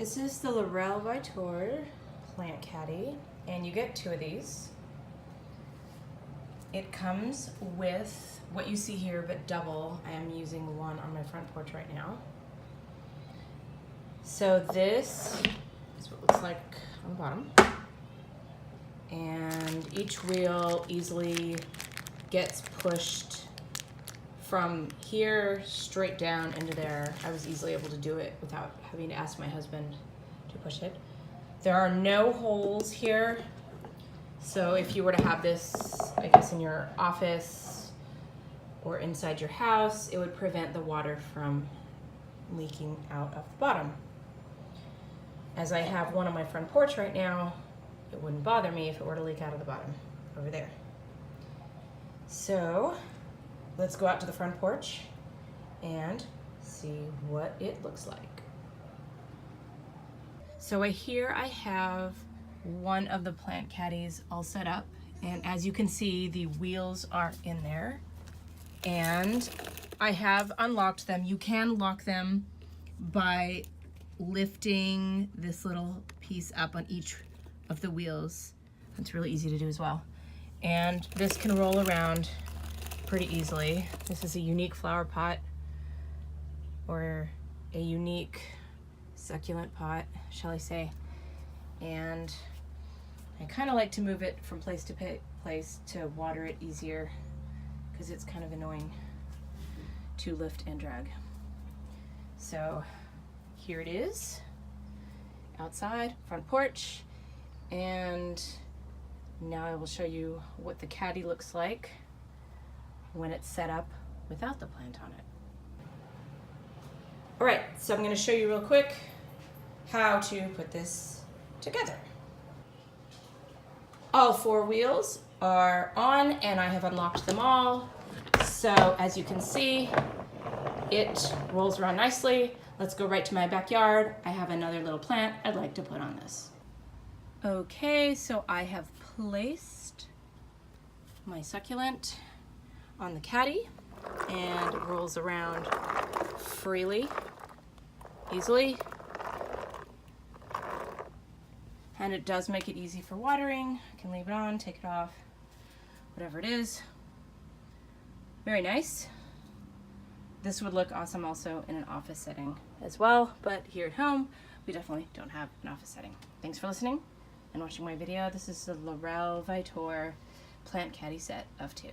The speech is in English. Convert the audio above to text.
This is the Larel Vitor plant caddy, and you get 2 of these. It comes with what you see here, but double. I am using one on my front porch right now. So this is what it looks like on the bottom. And each wheel easily gets pushed from here straight down into there. I was easily able to do it without having to ask my husband to push it. There are no holes here. So if you were to have this, I guess, in your office or inside your house, it would prevent the water from leaking out of the bottom. As I have one on my front porch right now, it wouldn't bother me if it were to leak out of the bottom over there. So let's go out to the front porch and see what it looks like. So here I have one of the plant caddies all set up, and as you can see, the wheels are in there, and I have unlocked them. You can lock them by lifting this little piece up on each of the wheels. That's really easy to do as well. And this can roll around pretty easily. This is a unique flower pot, or a unique succulent pot, shall I say. And I kind of like to move it from place to place to water it easier, because it's kind of annoying to lift and drag. So here it is, outside, front porch, and now I will show you what the caddy looks like when it's set up without the plant on it. All right, so I'm going to show you real quick how to put this together. All 4 wheels are on, and I have unlocked them all. So as you can see, it rolls around nicely. Let's go right to my backyard. I have another little plant I'd like to put on this. Okay, so I have placed my succulent on the caddy, and it rolls around freely, easily. And it does make it easy for watering. I can leave it on, take it off, whatever it is. Very nice. This would look awesome also in an office setting as well, but here at home, we definitely don't have an office setting. Thanks for listening and watching my video. This is the Larel Vitor plant caddy set of 2.